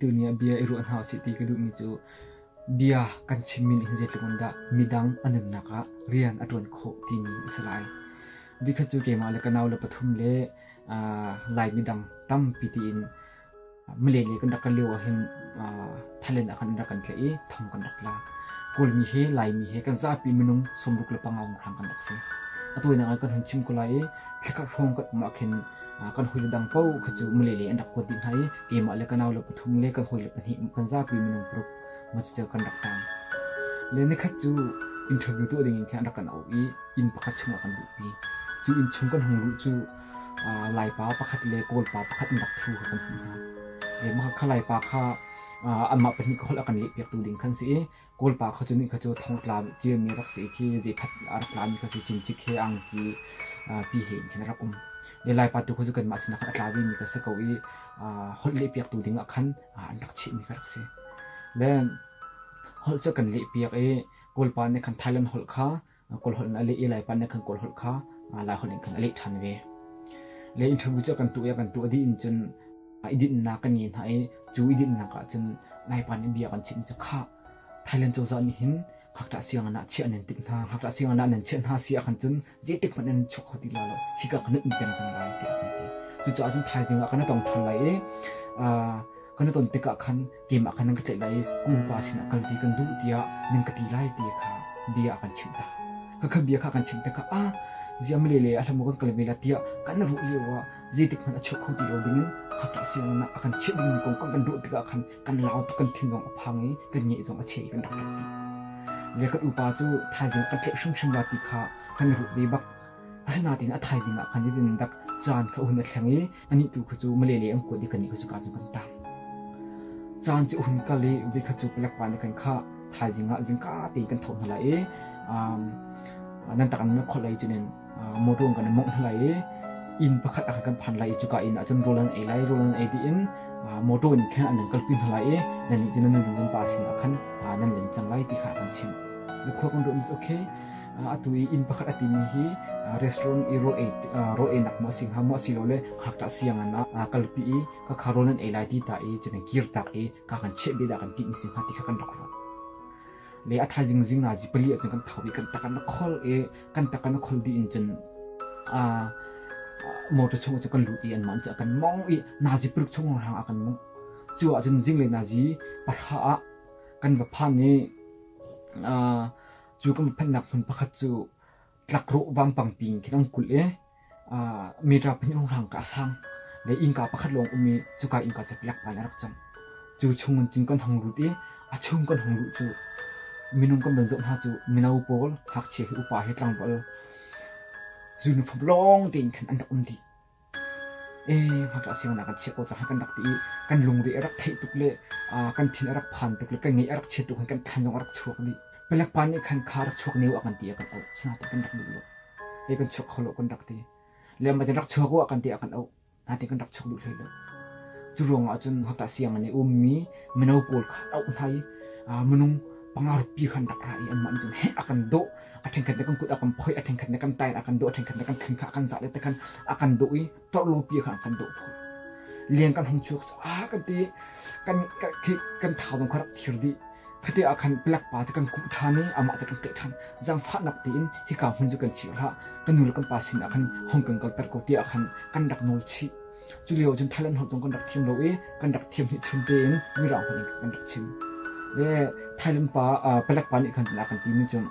tu nia bia iru an hau city ke du mi chu bia kan chimin hin jet lunda midang anem naka rian atron kho ti mi salai bi kha chu ke ma le kanaw le pathum le lai midang tam piti in mle le kan dakal lewa hin thalen akan dakan ke e tham kan dakla kol mi he lai mi he kan za pi minung somruk le pangawng khang kan dakse atoi na kan hin chim ko lai theka phong kat ma khen kan hoi le dang pau kha chu mle le an dak ko tin hai ke ma le kanaw le pathum le kan hoi le pani kan za pi minung pro ma chu kan dak tam le ne kha chu interview tu ding khan dak kan au i in pakhat chunga kan du pi chu in chung kan hong lu chu lai pa pakhat le kol pa pakhat dak thu kan ha le ma kha lai pa kha amma pani ko la kan le pek tu ding khan si kol pa kha chu ni kha chu thong tla chi mi rak si khi je phat ar tla mi kha si chin chi khe ang ki pi he khen ra kum le lai pa tu khu chu kan ma sin kha tla wi mi ka se ko i hol le pek tu ding a khan an dak chi mi ka rak se le hol chu kan le pek e kol pa ne khan thailand hol kha kol hol na le e lai pa ne khan kol hol kha lai hol khan le than ve le interview chu kan tu di in chun idin na kan yin hai chu idin na ka chun lai pa ne bia kan chim chu kha thailand chu za ni hin khakta siang na chi anen tik na khakta siang na nen chen ha sia khan chun je tik manen chu khoti la lo thika kan in pen tang lai te chu chu chun thai jing kan tong thal lai kan ton tika khan ke ma kan ka lai ku pa sin kal ti kan du tia nin ka ti lai ti kha bia kan chim ta ka bia kha kan chim ta ka ziam le le alam kan kal bela tia kan ru lewa je tik man chu khoti lo ding khakta siang na akan chi ding kong kan du tika kan lao to kan thin dong aphangi kan nge jong a che kan dak le ka upa chu thai jing ka ke shum la ti kha kan ru be bak asna tin a thai jing a kan din dak chan kha un thlangi ani tu khu chu male le ang ko di kan ni khu chu ka chu kan ta chan chu hun ka le vi kha chu plak pa ni kan kha thai jing a jing ka ti kan thon hala e nan ta kan me kholai chu nen mo rong kan mong hala e in pakhat a kan phan lai chu ka in a chun rolan ai di in moto in khan an kal pin hala e nan ni jin nan dun pa sin a khan nan len chang lai ti kha kan chim le kho kon do is okay atui in pakhat ati mi hi restaurant ro e nak mo sing ha mo si lo le khakta siang ana kal pi ka kharolan ai lai ti ta e chen kir tak e ka kan che be da kan ti sing ha ti kha kan dak ro le a tha jing na ji pali at kan thawi kan takan na khol e kan takan na khol di in chen motor chung chu kan lu ti an man cha kan mong i na ji pruk chung hang akan mong chu a chen jing le na ji pa ha kan va phan ni chu kan phan nak hun pakhat chu tlak ro wam pang ping kinang kul e mi ra pin ong hang ka sang le in ka pakhat long umi chu ka in ka chaplak pa narak cham chu chung tin kan hang lu ti a chung kan hang lu chu minung kan dan zon ha chu minau pol hak che upa he tlang bol zun from long tin kan an undi khakta siang na kan che ko cha kan dak ti kan lung ri arak thei tuk le kan thin arak phan tuk le kan ngi arak che tuk kan than jong arak chuk ni pelak pan ni kan khar chuk neu akan ti akan au sna ta kan dak lu e kan chuk kholo kan dak ti le ma rak chuk ko akan ti akan au na ti kan dak chuk lu thei lo chu rong a chun khakta siang ni ummi minau pol kha au thai munung pangar pi khan dak rai an man jun he akan do athen kan kan kut akan phoi athen kan kan tai akan do athen kan kan thin kha akan za le ta kan akan do i to lo pi kha akan do phoi liang kan hong chuk kan ti kan thau dong kharak thir di khati akan plak pa kan ku thani ama ta kan te than jang pha nak tin hi ka hun ju kan chi ha kan nul kan pa sin akan hong kan kal tar ko ti akan kan dak nol chi chu leo jun thailand hol dong kan dak thim lo e kan dak thim hi chun te mi ra hon kan dak chim le thailand pa plak pa ni kan la kan ti mi chun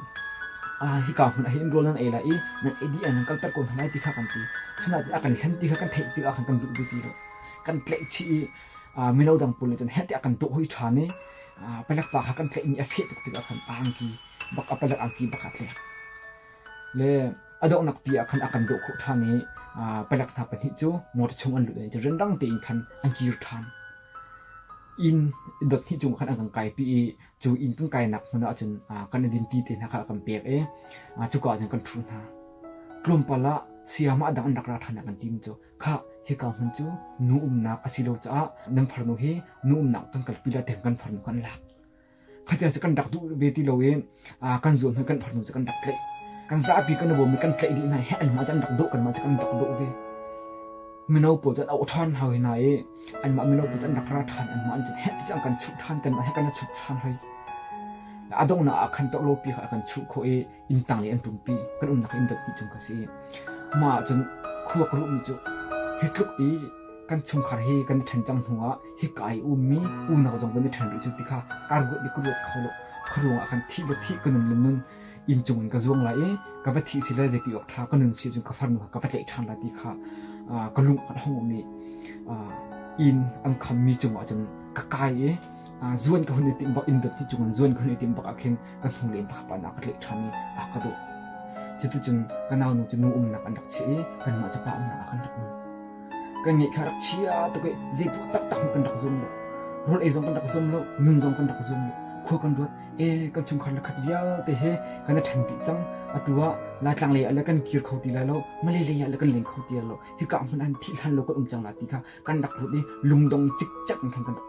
hi ka hun hi rolan ai la i nan edi an kal tar ko nai ti kha kan ti sna akan khan ti kha kan thei ti akan kan du ti ro kan tlek chi minau dang pul chen het akan to hoi thane pelak pa kan tlek ni afet ti akan angki bak apalak angki bakat le adok nak pi akan do khu thane pelak tha pa ni chu mot chung an lu ni rendang te in khan angki than in dot hi chung khan ang kai pi chu in tung kai nak huna chun kan din ti te na kha kan pek e chu ka kan thun ha klum pala siama dang dak ra thana kan tim chu kha hi ka hun chu nu na asilo cha nam pharnu hi nu na kan kal pila te kan pharnu kan la khatia cha kan dak du be ti lo e kan zon kan pharnu cha kan dak le kan za pi kan bo mi kan tlai di na he an ma jan dak do kan ma cha kan dak do ve มิโนปุตันเอาทานหายไหนอันมามิโนปุตันนักราทานอันมาอันจะเห็นที่จังกันชุดทานกันมาให้กันชุดทานให้อาดงน่ะคันตกโลปีกันชุดโคเออินตังเลยอันตุงปีกันนักอินดับที่จงกษีมาจนขั้วกรุมิจุเฮตุกอีกันชงขารเฮกันทันจังหัวเฮกายมีนักจงกันทันริจุติค่ะการกุดิกรุดเขาลครัวกันที่บัที่กันนุ่นอินจงกันจงไหลกับบัที่สิเลจะกี่ออกท่ากันนุ่นสิจงกับฟันหัวกับบัที่ทางละติค่ะกันลุงกันห้องมีอินอังคำมีจงว่าจนกกายส่วนคนในทีมบักอินเดียที่จงส่วนคนในทีมบักอาเคนกันหงเลี้ยงพักปานักเล็กทามีกระโดดจิตจนกันเอาหนูจะนุ่มนักอันดักเชี่ยกันมาจะป้าอันนักอันดักนุ่มกันเหยียดขารักเชี่ยตัวก็เจ็ดตักตักกันดักซุ่มเลยรถเอซงกันดักซุ่มเลยนุ่นซงกันดักซุ่มเลยคู่กันด้วยกันชงขันลักขัดยาวแต่เฮกันจะทันติจังตัวลายกลางเลยอะไรกันเกี่ยวเขาตีแล้วไม่เลยอะไรกันเลี้ยงเขาตีแล้วเฮกับมันอันที่ทันโลก็จงลาติค่ะกันดักรถนี่ลุงดงจิกจักกันกันดัก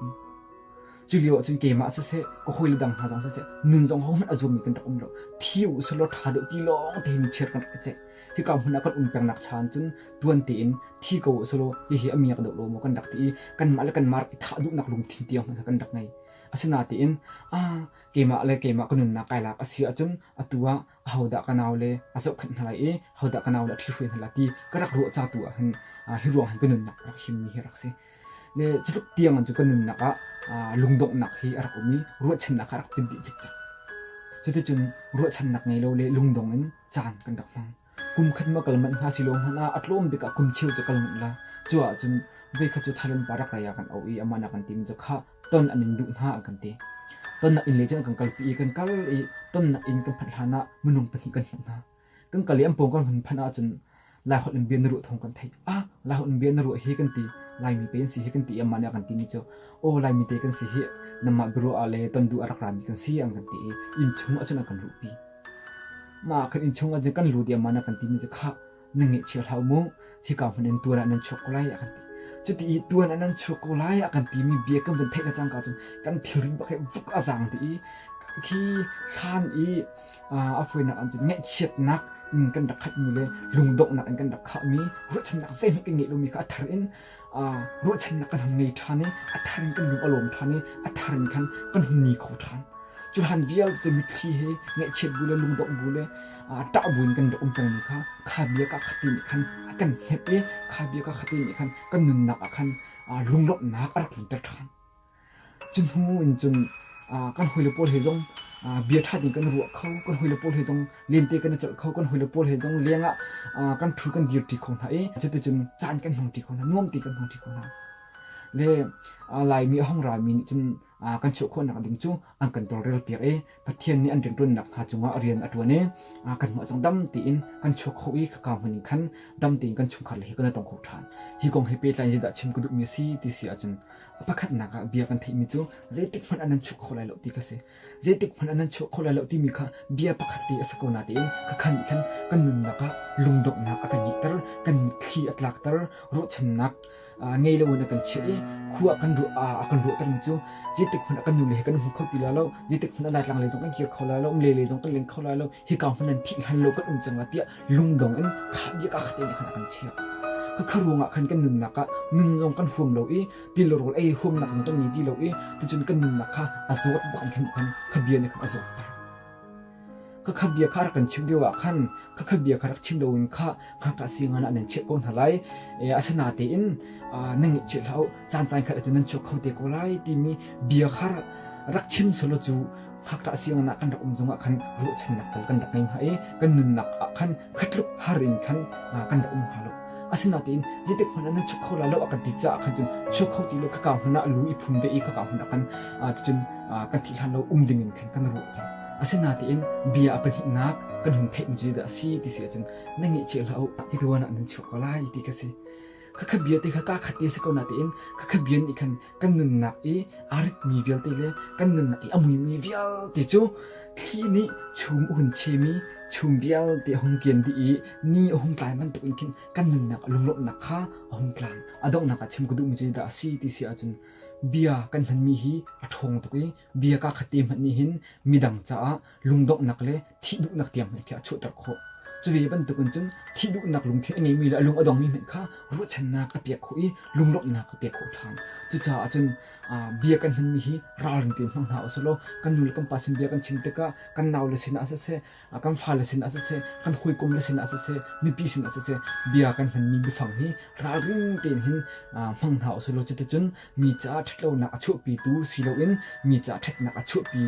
จุลิโอจนเกมมาเสก็คุยดังหาจังเสนุ่นจงเขามันอารมณ์กันดักแล้วที่อุสโลทาเดตีลองที่นิเชร์กันเจที่กำมันก็เป็นนักชานจนตัวตีนที่ก็อุสโลยี่ห้อมีกันดักโลมกันดักที่กันมาแล้วกันมาถ้าดูนักลุงทิ้งเตียงมันกันดักไงอาศัยตีนเกมอะไรเกมก็นุ่นนักไก่ลักอาศัยจนตัวเขาดักกันเอาเลยอาศัยขันอะไรเขาดักกันเอาละที่ฟื้นละที่ก็รักรัวจ้าตัวหันฮิรัวหันก็นุ่นนักรักหิมมีรักสิเลยจุดเตียงมันจุกันนุ่นนักลุงดกนักให้รักอมีรัวชันนักรักเป็นดิจิจักจุดจนรัวชันนักไงเราเลยลุงดงนั้นจานกันดักฟังกุมขันมากลมันหาสิลงหันอัดลมเด็กกุมเชี่ยวจะกลมันละจั่วจนเวกขจุดทารุณปารักรายกันเอาอามานักันติมจะข้าต้นอันนินดุหน้ากันตีต้นนักอินเลจนกันกัลปีกันกัลต้นนักอินกันพัฒนามุนงปฏิกันหน้ากันกัลเลี้ยมปงกันพัฒนาจนลายหดอินเบียนรุทงกันไทยลายหดอินเบียนรุเฮกันตีลายมีเป็นสีเฮกันตีอามานักันติมิจ่อลายมีเตกันสีเฮนำมาบรัวอะไรต้นดูอารักรามีกันสีอันกันตีอินชงอาจจะนักันรูปีมาคันอินชงอาจจะกันรูเดียมานักันติมิจะข้าหนึ่งเชี่ยวเท้าโมที่กำพันตัวนั้นช็อกโกแลตกันตีจุดที่ตัวนั้นช็อกโกแลตกันตีมีเบียร์กันบนเทกจังกันจนกันเที่ยวริบบักฟุกอาจังตีที่ท่านอาฟวยนักอันจนเงี้ยเฉียดนักกันดักขัดมีเลยลุงดกนักกันดักขัดมีรู้ชันนักเส้นกันเงี้ยลุงมีก็อัฐรินรู้ชันนักกันหงในท่านี้อัฐรินกันลุงอารมณ์ท่านี้อัฐรินกันกันหงนีเขาท่านจุดหันเวียลจะมีที่เฮเงี้ยเฉียดบุเลยลุงดกบุเลยตาบุญกันดกตรงนี้ค่ะข้าเบียก็ขัดตีนี่คันกันเห็บข้าเบียก็ขัดตีนี่คันกันหนุนนักคันลุงดกนักอะไรถึงจะทันจนหูจนกันหุยเลปอลเฮจงเบียร์ทัดนี่กันรัวเขากันหุยเลปอลเฮจงเลียนเตกันจะเขากันหุยเลปอลเฮจงเลี้ยงกันถูกันดีตีของไหนจะจนจานกันห้องตีของนั้นน่วมตีกันห้องตีของนั้นเลยลายมีห้องรายมีจนกันโชว์คนนักดิ่งจูอันกันตัวเรียลเปียพัฒน์นี่อันเดินรุ่นนักหาจังหวะเรียนอัดวันนี้กันมาจังดำตีนกันโชว์เขาอีกกำมันขันดำตีนกันชุมขันเลยกันต้องขบทานที่กองเฮเปตไลน์จะดัชชิมกุดุมิซีที่เสียจนประคัดนักเบียกันที่มีจูเจติกมันอันนั้นโชว์เขาเลยหลอกตีกันเสียเจติกมันอันนั้นโชว์เขาเลยหลอกตีมีค่ะเบียประคัดตีสกุลนาตีนขันกันนุนนักลุงดกนักกันยิ่งตร์กันขี้อัตลักตร์รถชนักไงเราเนี่ยกันเชื่อขั้วกันรู้ตั้งจู่เจติกมันกันอยู่เลยกันหุ่นเขาตีแล้วเจติกมันอะไรต่างเลยต้องกันเกี่ยวเขาแล้วเลยต้องกันเลี้ยงเขาแล้วที่กำมันที่หันโลกันจังหวะที่ลุงดงนั้นขาเยอะก็ขัดเองขนาดกันเชื่อก็ขรุงขันกันนุนนักนุนลงกันห่วงเราตีเราห่วงนักตรงนี้ตีเราจนกันนุนนักอาสวดบ้านกันขบียเนี่ยอาสวดก็ขบียขารักกันชิมเดียวขันก็ขบียขารักชิมเดียวข้าหักตัดสิ่งนั้นนั่นเช็คก้นทลายอาสนาเตียนนั่งเชื่อเราจานขัดจนนั่นชกเขาเตะก็ไล่ที่มีเบียขารักชิมสโลจูหักตัดสิ่งนั้นกันดักจังหวะขันรู้ชันนักตัวกันดักไงให้กันนุนนักขันขัดลุกหารินขันกันดักฮารุอาศัยนาทีนจิตเด็กคนนั้นชุกเขาแล้วอากันติดจ้าขันจนชุกเขาที่เราขกาวหันลุยพุ่มเดียขกาวหันกันจนกันที่หันเราดึงกันกันรู้จังอาศัยนาทีนเบียเป็นนักกันหุ่นเทมจีดาซีที่เสียจนนั่งเชื่อเราที่ตัวนั้นชุกเขาไล่ที่กันสิขเบียที่ขก้าขัดเยสกนาทีนขเบียนอีกกันเงินนักอาริมีเวลตีเลยกันเงินนักอามุยมีเวลตีจูที่นี่ชุมหุ่นเชมีชุมเบียลที่ห้องเกียนที่นี่ห้องกลายมันตัวอินกันหนึ่งนักลุงลบนักข้าห้องกลางดอกนักชิมกุดุมิจิดาซีที่เสียจนเบียกันมันมีฮีอัดหงตัวกี้เบียก็ขัดเตียมันนี่หินมีดังจ้าลุงดอกนักเลยที่ดุนักเตียงเนี่ยแค่ชุดตะโค จุยบันตุกันจุนที่ดูนักลุงที่อันนี้มีละลุงอดองมีเหม็นข้ารู้ชนะกระเปียกขุยลุงลบนักกระเปียกขุทางจุจ่าจุนเบียกันมันมีฮีราวลิงตีมังหาอสโลกันนูลกันปัสเบียกันชิมเตกะกันนาวเลสินอาเซเซกันฟ้าเลสินอาเซเซกันคุยกุมเลสินอาเซเซมีปีสินอาเซเซเบียกันมันมีบิฟังฮีราวลิงตีหินมังหาอสโลจุดจุนมีจ่าทัดเรานักชุปีตูสิโลอินมีจ่าทัดนักชุปี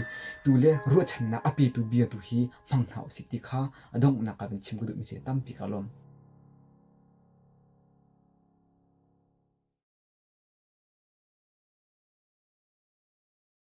ตูเลรู้ชนะอปีตูเบียตูฮีมังหาสิติข้าอดองนักกันชิมกุดุมิเซตัมปิกาลม